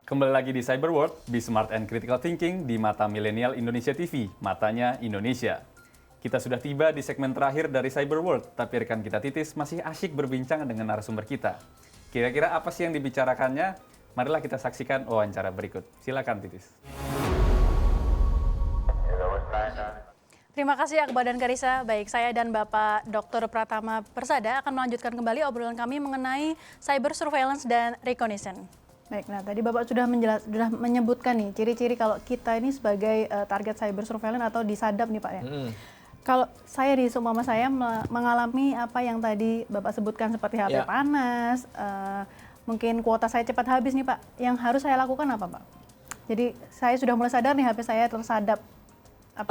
Kembali lagi di Cyber World, Be Smart and Critical Thinking di Mata Milenial Indonesia TV, Matanya Indonesia. Kita sudah tiba di segmen terakhir dari Cyber World, tapi rekan kita Titis masih asyik berbincang dengan narasumber kita. Kira-kira apa sih yang dibicarakannya? Marilah kita saksikan wawancara berikut. Silakan Titis. Terima kasih Akbar dan Karissa. Baik, saya dan Bapak Dr. Pratama Persada akan melanjutkan kembali obrolan kami mengenai cyber surveillance dan reconnaissance. Baik, nah tadi Bapak sudah menyebutkan nih ciri-ciri kalau kita ini sebagai target cyber surveillance atau disadap nih Pak ya. Kalau saya di seumpama saya mengalami apa yang tadi Bapak sebutkan seperti HP panas, mungkin kuota saya cepat habis nih Pak. Yang harus saya lakukan apa Pak? Jadi saya sudah mulai sadar nih HP saya tersadap.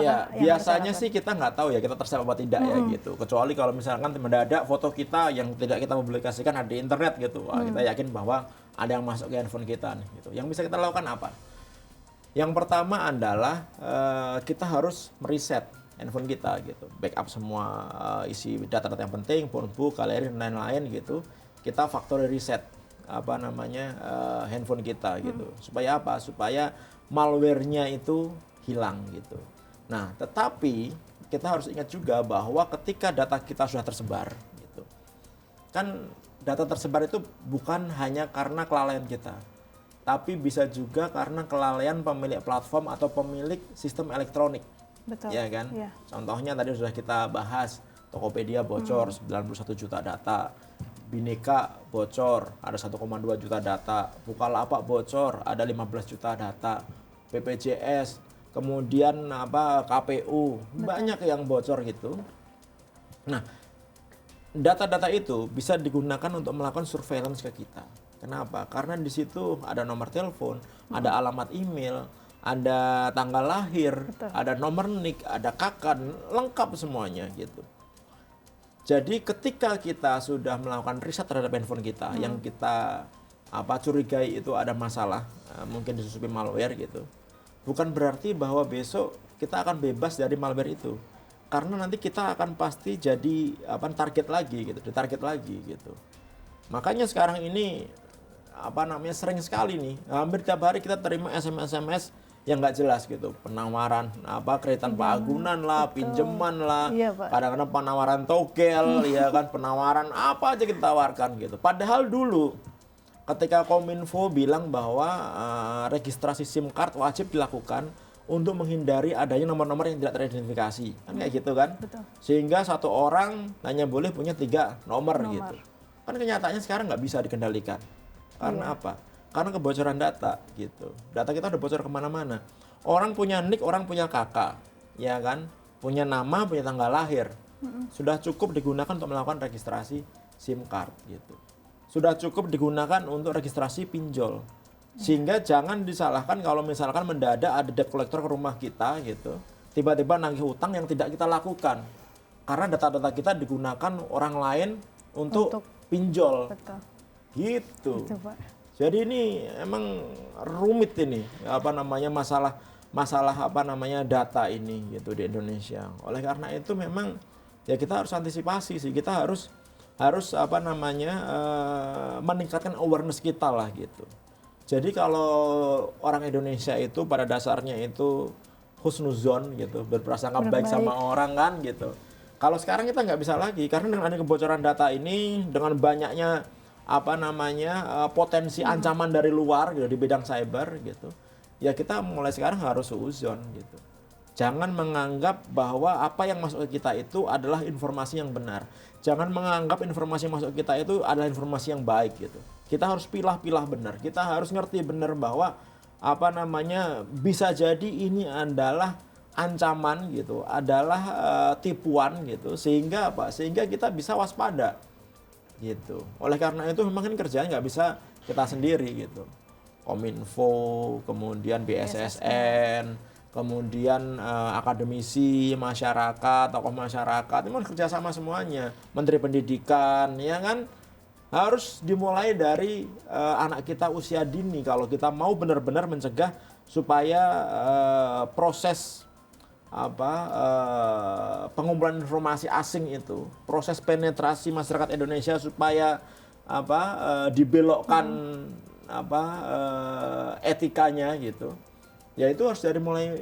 Ya, biasanya sih kita nggak tahu ya kita tersadap apa tidak ya gitu. Kecuali kalau misalkan mendadak foto kita yang tidak kita publikasikan ada di internet gitu. Wah, kita yakin bahwa ada yang masuk ke handphone kita nih gitu. Yang bisa kita lakukan apa? Yang pertama adalah kita harus mereset handphone kita gitu. Backup semua isi data-data yang penting, phone book, galeri dan lain-lain gitu. Kita factory reset handphone kita gitu. Supaya apa? Supaya malware-nya itu hilang gitu. Nah, tetapi kita harus ingat juga bahwa ketika data kita sudah tersebar, gitu, kan data tersebar itu bukan hanya karena kelalaian kita, tapi bisa juga karena kelalaian pemilik platform atau pemilik sistem elektronik. Betul. Ya kan? Ya. Contohnya tadi sudah kita bahas, Tokopedia bocor 91 juta data, Bineka bocor ada 1,2 juta data, Bukalapak bocor ada 15 juta data, BPJS kemudian KPU, banyak yang bocor gitu. Nah, data-data itu bisa digunakan untuk melakukan surveillance ke kita. Kenapa? Karena di situ ada nomor telepon, ada alamat email, ada tanggal lahir, ada nomor NIK, ada KK, lengkap semuanya gitu. Jadi ketika kita sudah melakukan riset terhadap handphone kita yang kita curigai itu ada masalah, mungkin disusupi malware gitu. Bukan berarti bahwa besok kita akan bebas dari malware itu. Karena nanti kita akan pasti jadi target lagi gitu, ditarget lagi gitu. Makanya sekarang ini sering sekali nih, hampir tiap hari kita terima SMS yang nggak jelas gitu, penawaran kreditan pagunan lah, pinjaman lah, kadang-kadang penawaran togel, ya kan, penawaran apa aja kita tawarkan gitu. Padahal dulu ketika Kominfo bilang bahwa registrasi SIM card wajib dilakukan untuk menghindari adanya nomor-nomor yang tidak teridentifikasi, kan kayak gitu kan? Betul. Sehingga satu orang hanya boleh punya 3 nomor gitu. Kan kenyataannya sekarang nggak bisa dikendalikan. Karena apa? Karena kebocoran data gitu. Data kita udah bocor kemana-mana. Orang punya NIK, orang punya KK, ya kan? Punya nama, punya tanggal lahir. Sudah cukup digunakan untuk melakukan registrasi SIM card gitu. Sudah cukup digunakan untuk registrasi pinjol. Sehingga jangan disalahkan kalau misalkan mendadak ada debt collector ke rumah kita gitu. Tiba-tiba nagih hutang yang tidak kita lakukan. Karena data-data kita digunakan orang lain untuk pinjol. Betul. Gitu. Betul, Pak. Jadi ini emang rumit ini masalah data ini gitu di Indonesia. Oleh karena itu memang ya kita harus antisipasi sih. Kita harus meningkatkan awareness kita lah gitu. Jadi kalau orang Indonesia itu pada dasarnya itu husnuzon gitu, berprasangka baik sama orang kan gitu. Kalau sekarang kita nggak bisa lagi karena dengan adanya kebocoran data ini, dengan banyaknya potensi ancaman dari luar gitu di bidang cyber gitu. Ya kita mulai sekarang harus suuzon gitu. Jangan menganggap bahwa apa yang masuk ke kita itu adalah informasi yang benar. Jangan menganggap informasi yang masuk ke kita itu adalah informasi yang baik gitu. Kita harus pilah-pilah benar. Kita harus ngerti benar bahwa bisa jadi ini adalah ancaman gitu, adalah tipuan gitu. Sehingga Sehingga kita bisa waspada gitu. Oleh karena itu memang kan kerjanya nggak bisa kita sendiri gitu. Kominfo, kemudian BSSN, kemudian akademisi, masyarakat, tokoh masyarakat, itu kerja sama semuanya. Menteri Pendidikan, ya kan, harus dimulai dari anak kita usia dini kalau kita mau benar-benar mencegah supaya proses pengumpulan informasi asing itu, proses penetrasi masyarakat Indonesia supaya dibelokkan etikanya gitu. Ya itu harus dari mulai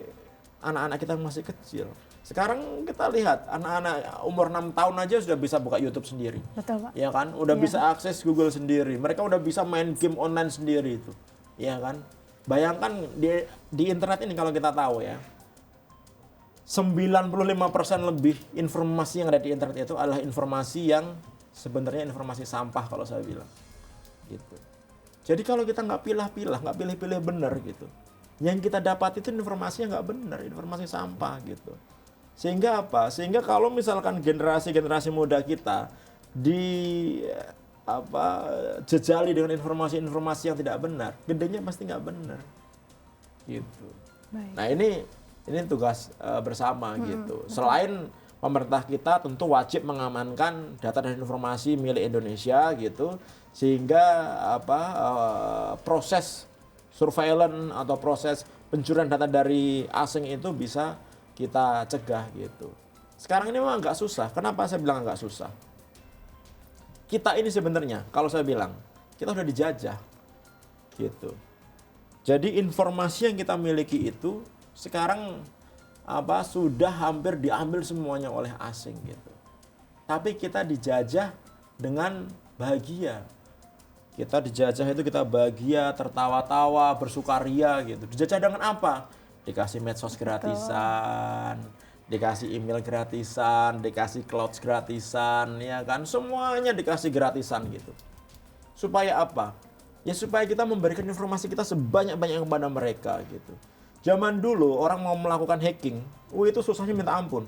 anak-anak kita masih kecil. Sekarang kita lihat anak-anak umur 6 tahun aja sudah bisa buka YouTube sendiri. Betul, Pak. Ya kan? Udah bisa akses Google sendiri. Mereka udah bisa main game online sendiri itu. Ya kan? Bayangkan di internet ini kalau kita tahu ya. 95% lebih informasi yang ada di internet itu adalah informasi yang sebenarnya informasi sampah kalau saya bilang. Gitu. Jadi kalau kita nggak pilah-pilah, nggak pilih-pilih benar gitu. Yang kita dapat itu informasinya nggak benar, informasi sampah gitu. Sehingga apa? Sehingga kalau misalkan generasi muda kita jejali dengan informasi-informasi yang tidak benar, gedenya pasti nggak benar. Gitu. Baik. Nah, ini tugas bersama gitu. Selain pemerintah kita tentu wajib mengamankan data dan informasi milik Indonesia gitu, sehingga proses surveillance atau proses pencurian data dari asing itu bisa kita cegah gitu. Sekarang ini memang agak susah. Kenapa saya bilang agak susah? Kita ini sebenarnya, kalau saya bilang, kita udah dijajah gitu. Jadi informasi yang kita miliki itu sekarang sudah hampir diambil semuanya oleh asing gitu. Tapi kita dijajah dengan bahagia. Kita dijajah itu kita bahagia, tertawa-tawa, bersukaria gitu. Dijajah dengan apa? Dikasih medsos gratisan, dikasih email gratisan, dikasih cloud gratisan, ya kan? Semuanya dikasih gratisan gitu. Supaya apa? Ya supaya kita memberikan informasi kita sebanyak-banyak kepada mereka gitu. Zaman dulu orang mau melakukan hacking, itu susahnya minta ampun.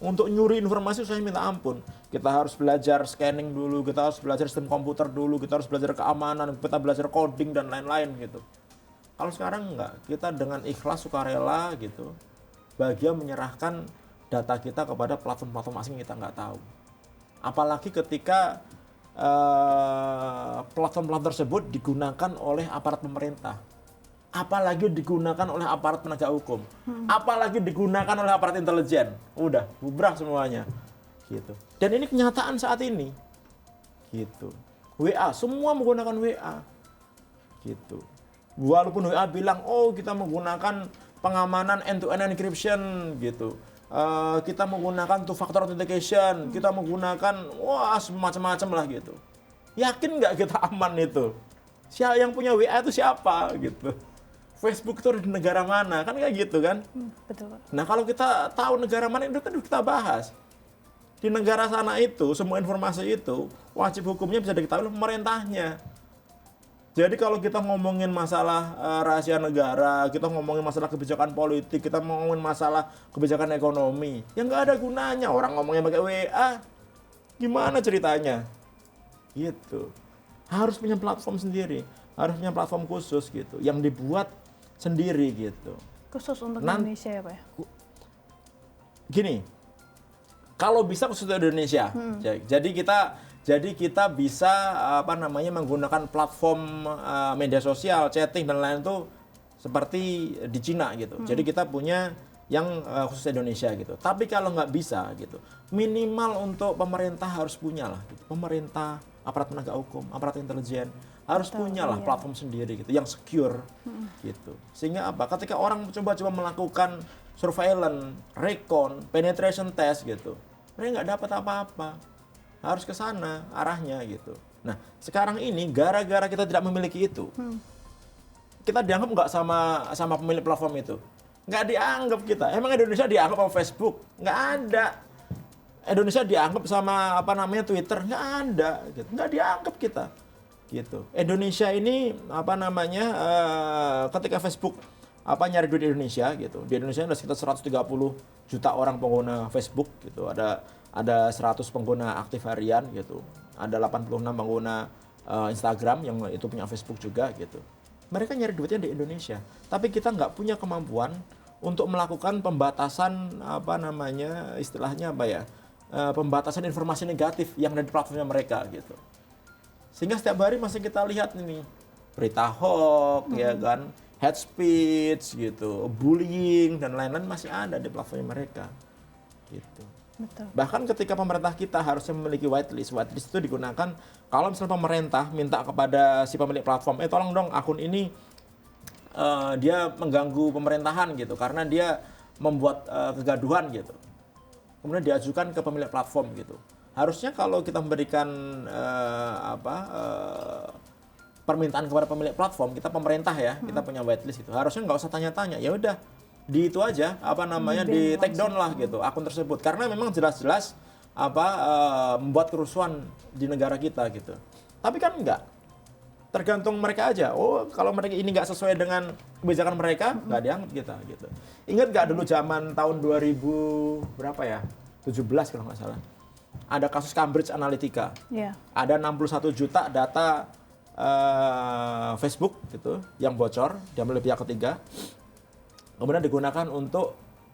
Untuk nyuri informasi susahnya minta ampun. Kita harus belajar scanning dulu, kita harus belajar sistem komputer dulu, kita harus belajar keamanan, kita belajar coding dan lain-lain gitu. Kalau sekarang enggak, kita dengan ikhlas sukarela gitu, bahagia menyerahkan data kita kepada platform-platform asing yang kita nggak tahu. Apalagi ketika platform-platform tersebut digunakan oleh aparat pemerintah. Apalagi digunakan oleh aparat penegak hukum, apalagi digunakan oleh aparat intelijen, udah bubrah semuanya, gitu. Dan ini kenyataan saat ini, gitu. WA, semua menggunakan WA, gitu. Walaupun WA bilang, oh kita menggunakan pengamanan end-to-end encryption, gitu. Kita menggunakan two-factor authentication, kita menggunakan semacam-macam lah gitu. Yakin nggak kita aman itu? Siapa yang punya WA itu siapa, gitu? Facebook itu di negara mana, kan kayak gitu kan? Betul, Pak. Nah kalau kita tahu negara mana itu kan kita bahas. Di negara sana itu, semua informasi itu, wajib hukumnya bisa diketahui oleh pemerintahnya. Jadi kalau kita ngomongin masalah rahasia negara, kita ngomongin masalah kebijakan politik, kita ngomongin masalah kebijakan ekonomi, yang nggak ada gunanya. Orang ngomongnya pakai WA, gimana ceritanya? Gitu. Harus punya platform sendiri, harus punya platform khusus gitu, yang dibuat sendiri gitu. Khusus untuk Indonesia ya, Pak ya? Gini, kalau bisa khusus untuk Indonesia. Jadi kita bisa menggunakan platform media sosial, chatting dan lain itu seperti di Cina gitu. Jadi kita punya yang khusus Indonesia gitu. Tapi kalau nggak bisa gitu, minimal untuk pemerintah harus punya lah. Gitu. Pemerintah, aparat penegak hukum, aparat intelijen harus punya lah platform sendiri gitu, yang secure gitu. Sehingga apa? Ketika orang coba-coba melakukan surveillance, recon, penetration test gitu, mereka nggak dapat apa-apa. Harus ke sana arahnya gitu. Nah, sekarang ini gara-gara kita tidak memiliki itu, kita dianggap nggak sama pemilik platform itu. Nggak dianggap kita. Emang Indonesia dianggap sama Facebook? Nggak ada. Indonesia dianggap sama Twitter? Nggak ada. Gitu. Nggak dianggap kita. Gitu. Indonesia ini ketika Facebook nyari duit di Indonesia gitu. Di Indonesia ada sekitar 130 juta orang pengguna Facebook gitu. Ada 100 pengguna aktif harian gitu. Ada 86 pengguna Instagram yang itu punya Facebook juga gitu. Mereka nyari duitnya di Indonesia. Tapi kita nggak punya kemampuan untuk melakukan pembatasan pembatasan informasi negatif yang ada di platformnya mereka gitu. Sehingga setiap hari masih kita lihat ini berita hoax, ya kan, hate speech gitu, bullying dan lain-lain masih ada di platformnya mereka. Gitu. Betul. Bahkan ketika pemerintah kita harusnya memiliki whitelist itu digunakan kalau misalnya pemerintah minta kepada si pemilik platform, tolong dong akun ini dia mengganggu pemerintahan gitu karena dia membuat kegaduhan gitu. Kemudian diajukan ke pemilik platform gitu. Harusnya kalau kita memberikan permintaan kepada pemilik platform, kita pemerintah ya, kita punya whitelist gitu. Harusnya nggak usah tanya-tanya, ya udah di itu aja di take down lah gitu akun tersebut karena memang jelas-jelas membuat kerusuhan di negara kita gitu. Tapi kan enggak. Tergantung mereka aja. Oh, kalau mereka ini nggak sesuai dengan kebijakan mereka, nggak dianggap kita gitu. Ingat nggak dulu zaman tahun 2000 berapa ya? 17 kalau nggak salah. Ada kasus Cambridge Analytica. Yeah. Ada 61 juta data Facebook gitu yang bocor diambil oleh pihak ketiga. Kemudian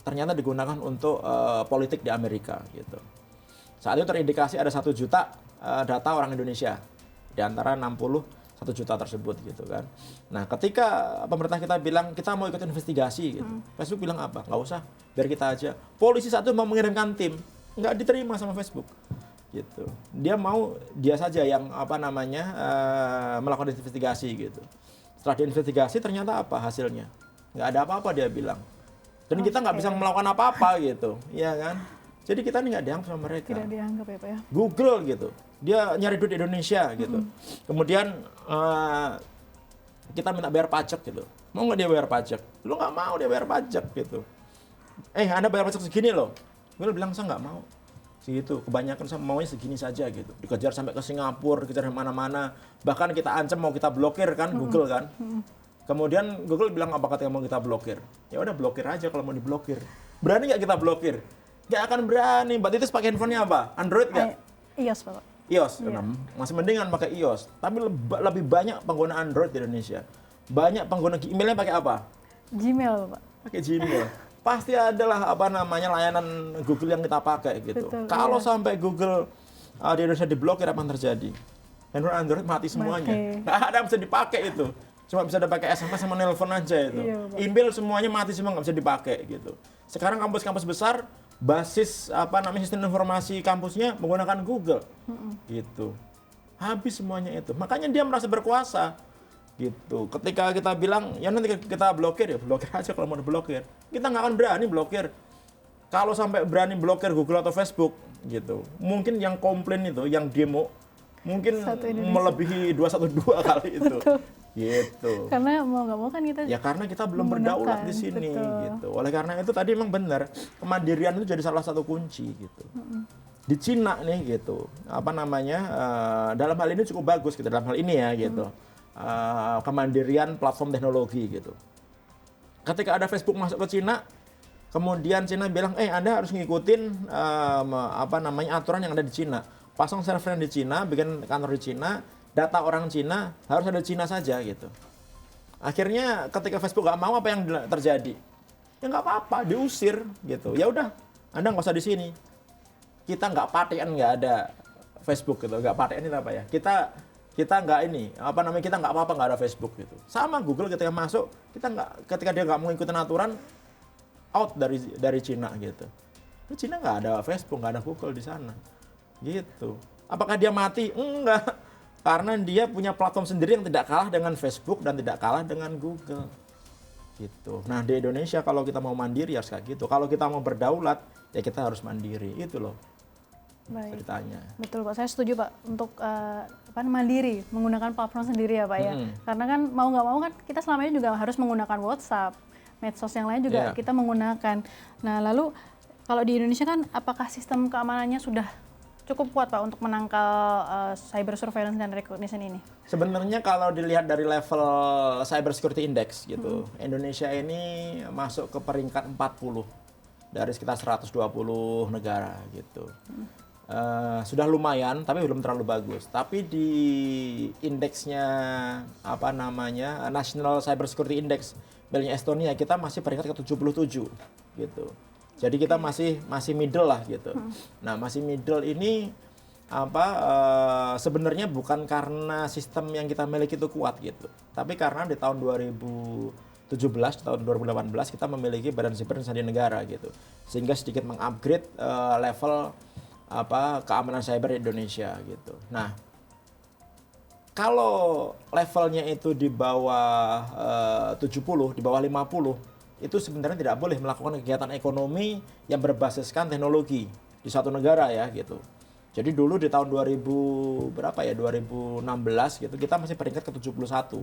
ternyata digunakan untuk politik di Amerika gitu. Saat itu terindikasi ada 1 juta data orang Indonesia di antara 61 juta tersebut gitu kan. Nah, ketika pemerintah kita bilang kita mau ikut investigasi gitu, Facebook bilang apa? Nggak usah, biar kita aja. Polisi saat itu mau mengirimkan tim, nggak diterima sama Facebook gitu. Dia saja yang melakukan investigasi gitu. Setelah diinvestigasi ternyata apa hasilnya? Nggak ada apa-apa dia bilang. Dan kita nggak bisa melakukan apa-apa gitu, ya kan? Jadi kita ini nggak dianggap sama mereka. Tidak dianggap ya Pak ya. Google gitu, dia nyari duit di Indonesia gitu. Kemudian kita minta bayar pajak gitu. Mau nggak dia bayar pajak? Lu nggak mau dia bayar pajak gitu. Anda bayar pajak segini loh. Gue bilang saya nggak mau. Segitu, kebanyakan saya maunya segini saja gitu. Dikejar sampai ke Singapura, dikejar kemana-mana. Bahkan kita ancam mau kita blokir kan, Google kan. Kemudian Google bilang apa katanya mau kita blokir. Ya udah blokir aja kalau mau diblokir. Berani nggak kita blokir? Nggak akan berani. Mbak Titis pakai handphonenya apa? Android nggak? iOS Pak. iOS. Iya. Masih mendingan pakai iOS. Tapi lebih banyak pengguna Android di Indonesia. Banyak pengguna emailnya pakai apa? Gmail Pak. Pakai Gmail. Pasti adalah layanan Google yang kita pakai gitu. Betul, Kalau iya. sampai Google di Indonesia diblokir apa yang terjadi? Handphone Android mati semuanya. Mati. Nggak ada yang bisa dipakai itu. Cuma bisa dipakai SMS sama nelpon aja itu. Iya, Pak. Email semuanya mati semua nggak bisa dipakai gitu. Sekarang kampus-kampus besar basis sistem informasi kampusnya menggunakan Google. Gitu. Habis semuanya itu. Makanya dia merasa berkuasa. Gitu. Ketika kita bilang, ya nanti kita blokir, ya blokir aja kalau mau diblokir. Kita nggak akan berani blokir. Kalau sampai berani blokir Google atau Facebook, gitu. Mungkin yang komplain itu, yang demo, mungkin Satu Indonesia. melebihi 212 kali itu. Betul. Gitu. Karena mau nggak mau kan kita Ya karena kita belum menggunakan, berdaulat di sini, betul. gitu. Oleh karena itu tadi memang benar, kemandirian itu jadi salah satu kunci, gitu. Di Cina nih, gitu. Dalam hal ini cukup bagus, gitu. Dalam hal ini ya, gitu. Kemandirian platform teknologi gitu. Ketika ada Facebook masuk ke Cina, kemudian Cina bilang, Anda harus ngikutin aturan yang ada di Cina. Pasang server di Cina, bikin kantor di Cina, data orang Cina harus ada di Cina saja gitu. Akhirnya ketika Facebook nggak mau, apa yang terjadi? Ya nggak apa-apa, diusir gitu. Ya udah, Anda nggak usah di sini. Kita nggak paten, nggak ada Facebook gitu. Nggak paten itu apa ya? Kita nggak kita nggak apa-apa nggak ada Facebook gitu. Sama Google ketika masuk, ketika dia nggak mau ikutin aturan, out dari Cina gitu. Di Cina nggak ada Facebook, nggak ada Google di sana, gitu. Apakah dia mati? Enggak, karena dia punya platform sendiri yang tidak kalah dengan Facebook dan tidak kalah dengan Google, gitu. Nah di Indonesia kalau kita mau mandiri harus kayak gitu. Kalau kita mau berdaulat, ya kita harus mandiri, itu loh. Baik. Ceritanya. Betul Pak, saya setuju Pak untuk mandiri menggunakan platform sendiri ya Pak ya. Karena kan mau nggak mau kan kita selama ini juga harus menggunakan WhatsApp, medsos yang lain juga kita menggunakan. Nah lalu kalau di Indonesia kan apakah sistem keamanannya sudah cukup kuat Pak untuk menangkal cyber surveillance dan recognition ini? Sebenarnya kalau dilihat dari level Cyber Security Index gitu, Indonesia ini masuk ke peringkat 40 dari sekitar 120 negara gitu. Sudah lumayan, tapi belum terlalu bagus. Tapi di indeksnya National Cyber Security Index miliknya Estonia, kita masih peringkat ke-77 gitu. Jadi kita masih middle lah gitu. Nah, masih middle ini sebenarnya bukan karena sistem yang kita miliki itu kuat gitu. Tapi karena di tahun 2019 tahun 2018 kita memiliki Badan Siber dan Sandi Negara gitu. Sehingga sedikit mengupgrade level keamanan cyber di Indonesia gitu. Nah, kalau levelnya itu di bawah 70, di bawah 50, itu sebenarnya tidak boleh melakukan kegiatan ekonomi yang berbasiskan teknologi di suatu negara ya gitu. Jadi dulu di tahun 2016 gitu kita masih peringkat ke 71.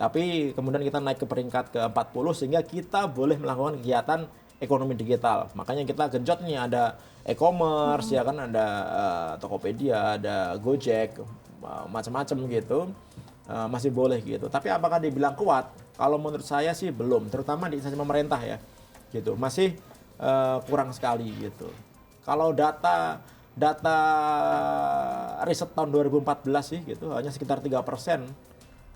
Tapi kemudian kita naik ke peringkat ke 40 sehingga kita boleh melakukan kegiatan ekonomi digital. Makanya kita genjot nih ada e-commerce ya kan, ada Tokopedia, ada Gojek, macam-macam gitu. Masih boleh gitu. Tapi apakah dibilang kuat? Kalau menurut saya sih belum, terutama di instansi pemerintah ya. Gitu. Masih kurang sekali gitu. Kalau data riset tahun 2014 sih gitu hanya sekitar 3%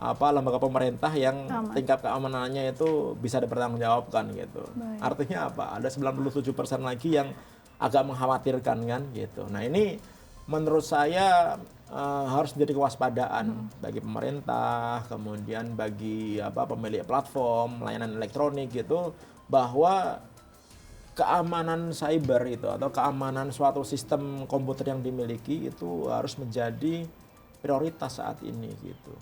lembaga pemerintah yang tingkat keamanannya itu bisa dipertanggungjawabkan gitu. Baik. Artinya apa? Ada 97% lagi yang agak mengkhawatirkan kan gitu. Nah, ini menurut saya harus menjadi kewaspadaan bagi pemerintah, kemudian bagi pemilik platform layanan elektronik gitu, bahwa keamanan cyber itu atau keamanan suatu sistem komputer yang dimiliki itu harus menjadi prioritas saat ini gitu.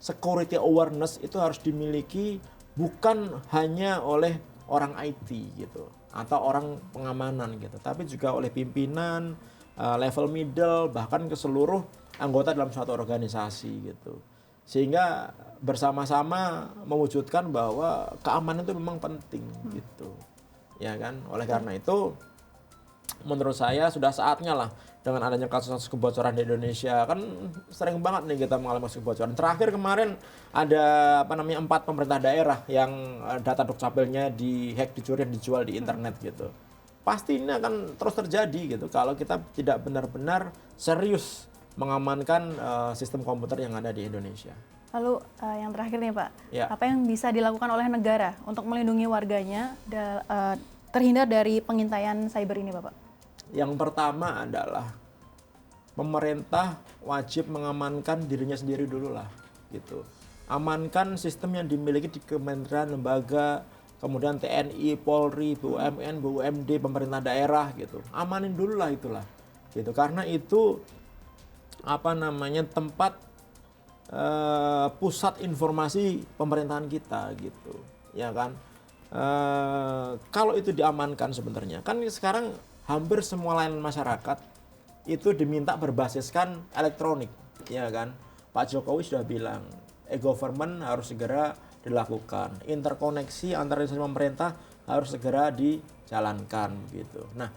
Security awareness itu harus dimiliki bukan hanya oleh orang IT gitu atau orang pengamanan gitu, tapi juga oleh pimpinan, level middle, bahkan ke seluruh anggota dalam suatu organisasi gitu. Sehingga bersama-sama mewujudkan bahwa keamanan itu memang penting gitu. Ya kan? Oleh karena itu menurut saya sudah saatnya lah dengan adanya kasus-kasus kebocoran di Indonesia, kan sering banget nih kita mengalami kasus kebocoran. Terakhir kemarin ada 4 pemerintah daerah yang data dukcapilnya dihack, dicuri, dijual di internet gitu. Pasti ini akan terus terjadi gitu kalau kita tidak benar-benar serius mengamankan sistem komputer yang ada di Indonesia. Lalu yang terakhir nih Pak, Ya. apa yang bisa dilakukan oleh negara untuk melindungi warganya terhindar dari pengintaian cyber ini Bapak? Yang pertama adalah pemerintah wajib mengamankan dirinya sendiri dulu lah gitu. Amankan sistem yang dimiliki di kementerian, lembaga, kemudian TNI, Polri, BUMN, BUMD, pemerintah daerah gitu. Amanin dulu lah itulah gitu. Karena itu tempat pusat informasi pemerintahan kita gitu. Ya kan? Kalau itu diamankan sebenarnya kan sekarang hampir semua layanan masyarakat itu diminta berbasiskan elektronik, ya kan? Pak Jokowi sudah bilang, e-government harus segera dilakukan, interkoneksi antar instansi pemerintah harus segera dijalankan, gitu. Nah,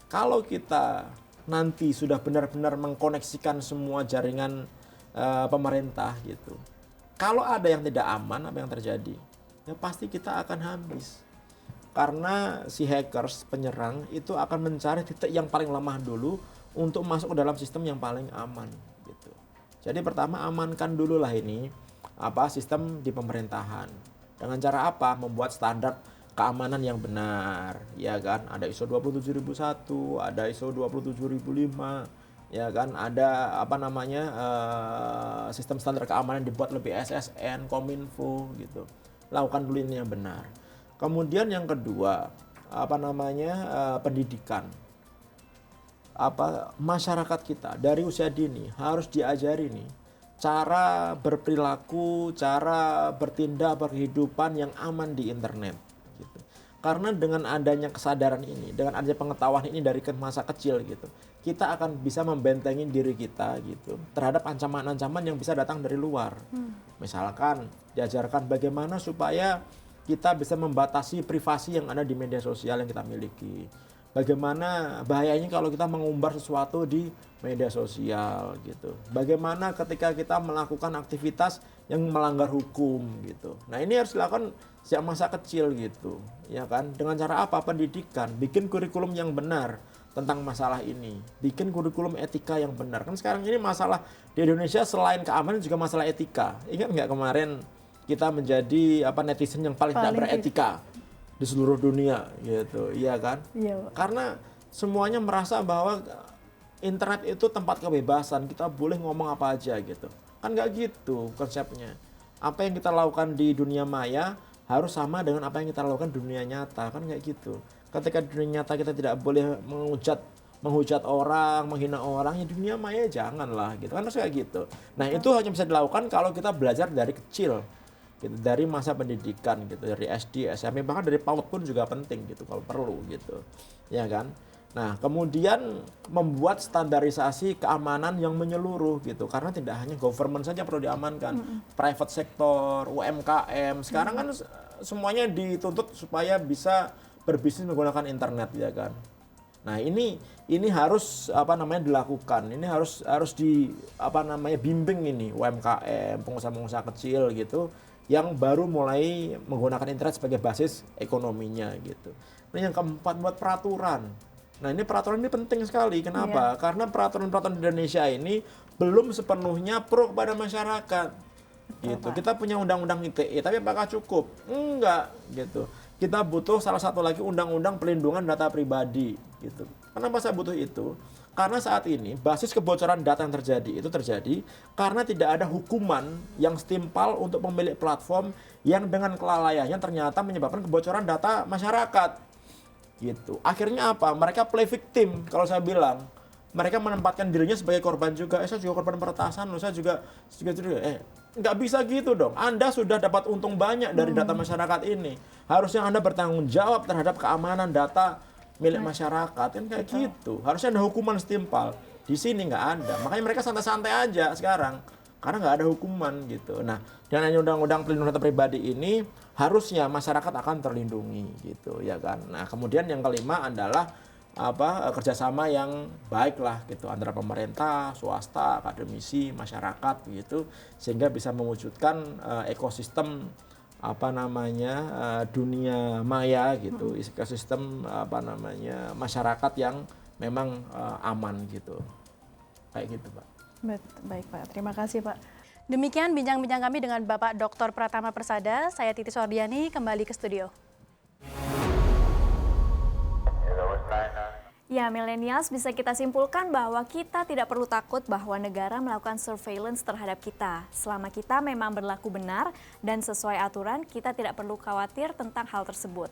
kalau kita nanti sudah benar-benar mengkoneksikan semua jaringan pemerintah, gitu, kalau ada yang tidak aman, apa yang terjadi? Ya pasti kita akan habis. Karena si hackers, penyerang itu akan mencari titik yang paling lemah dulu untuk masuk ke dalam sistem yang paling aman gitu. Jadi pertama amankan dulu lah ini sistem di pemerintahan. Dengan cara apa? Membuat standar keamanan yang benar, ya kan? Ada ISO 27001, ada ISO 27005, ya kan? Ada sistem standar keamanan dibuat lebih SSN, Kominfo gitu. Lakukan dulu ini yang benar. Kemudian yang kedua, pendidikan. Masyarakat kita dari usia dini harus diajari nih cara berperilaku, cara bertindak, berkehidupan yang aman di internet gitu. Karena dengan adanya kesadaran ini, dengan adanya pengetahuan ini dari masa kecil gitu, kita akan bisa membentengi diri kita gitu terhadap ancaman-ancaman yang bisa datang dari luar. Misalkan diajarkan bagaimana supaya kita bisa membatasi privasi yang ada di media sosial yang kita miliki. Bagaimana bahayanya kalau kita mengumbar sesuatu di media sosial gitu. Bagaimana ketika kita melakukan aktivitas yang melanggar hukum gitu. Nah, ini harus dilakukan sejak masa kecil gitu, ya kan? Dengan cara apa? Pendidikan, bikin kurikulum yang benar tentang masalah ini. Bikin kurikulum etika yang benar. Kan sekarang ini masalah di Indonesia selain keamanan juga masalah etika. Ingat nggak kemarin kita menjadi netizen yang paling tidak beretika di seluruh dunia gitu, iya kan? Iya, Pak. Karena semuanya merasa bahwa internet itu tempat kebebasan, kita boleh ngomong apa aja gitu. Kan nggak gitu konsepnya. Apa yang kita lakukan di dunia maya harus sama dengan apa yang kita lakukan di dunia nyata, kan kayak gitu. Ketika di dunia nyata kita tidak boleh menghujat orang, menghina orang, ya dunia maya janganlah gitu kan, harus kayak gitu. Nah itu hanya bisa dilakukan kalau kita belajar dari kecil, gitu, dari masa pendidikan gitu, dari SD, SMP, bahkan dari PAUD pun juga penting gitu kalau perlu gitu, ya kan. Nah kemudian membuat standarisasi keamanan yang menyeluruh gitu, karena tidak hanya government saja perlu diamankan, private sector, UMKM, sekarang kan semuanya dituntut supaya bisa berbisnis menggunakan internet, ya kan. Nah ini harus dilakukan, ini harus bimbing ini UMKM, pengusaha-pengusaha kecil gitu yang baru mulai menggunakan internet sebagai basis ekonominya gitu. Nah yang keempat, buat peraturan. Nah ini peraturan ini penting sekali, kenapa? Karena peraturan-peraturan di Indonesia ini belum sepenuhnya pro kepada masyarakat gitu. Kita punya undang-undang ITE, tapi apakah cukup? Enggak gitu. Kita butuh salah satu lagi undang-undang pelindungan data pribadi gitu. Kenapa saya butuh itu? Karena saat ini basis kebocoran data yang terjadi karena tidak ada hukuman yang setimpal untuk pemilik platform yang dengan kelalaiannya ternyata menyebabkan kebocoran data masyarakat. Gitu. Akhirnya apa? Mereka play victim kalau saya bilang. Mereka menempatkan dirinya sebagai korban juga. Saya juga korban peretasan loh, saya juga nggak bisa gitu dong. Anda sudah dapat untung banyak dari data masyarakat ini. Harusnya Anda bertanggung jawab terhadap keamanan data milik masyarakat, kan kayak gitu. Harusnya ada hukuman setimpal. Di sini nggak ada. Makanya mereka santai-santai aja sekarang. Karena nggak ada hukuman gitu. Nah, dengan undang-undang pelindungan data pribadi ini harusnya masyarakat akan terlindungi gitu, ya kan. Nah, kemudian yang kelima adalah kerjasama yang baik lah gitu antara pemerintah, swasta, akademisi, masyarakat gitu, sehingga bisa mewujudkan ekosistem dunia maya gitu, ekosistem masyarakat yang memang aman gitu, kayak gitu Pak. Baik Pak, terima kasih Pak. Demikian bincang-bincang kami dengan Bapak Dr. Pratama Persada. Saya Titi Sordiani, kembali ke studio. Ya, millennials, bisa kita simpulkan bahwa kita tidak perlu takut bahwa negara melakukan surveillance terhadap kita. Selama kita memang berlaku benar dan sesuai aturan, kita tidak perlu khawatir tentang hal tersebut.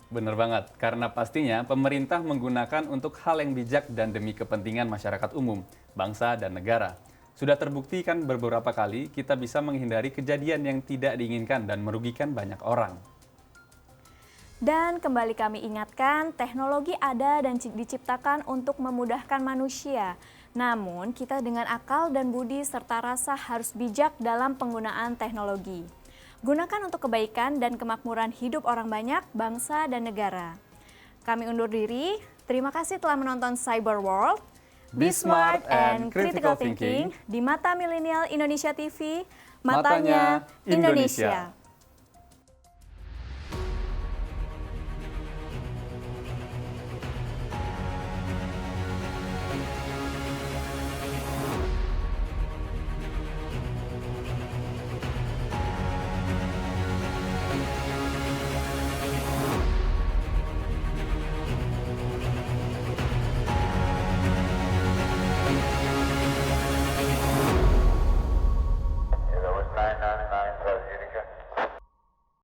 Benar banget, karena pastinya pemerintah menggunakan untuk hal yang bijak dan demi kepentingan masyarakat umum, bangsa, dan negara. Sudah terbukti kan beberapa kali kita bisa menghindari kejadian yang tidak diinginkan dan merugikan banyak orang. Dan kembali kami ingatkan, teknologi ada dan diciptakan untuk memudahkan manusia. Namun, kita dengan akal dan budi serta rasa harus bijak dalam penggunaan teknologi. Gunakan untuk kebaikan dan kemakmuran hidup orang banyak, bangsa, dan negara. Kami undur diri. Terima kasih telah menonton Cyber World. Be smart and critical thinking di Mata Milenial Indonesia TV. Matanya Indonesia.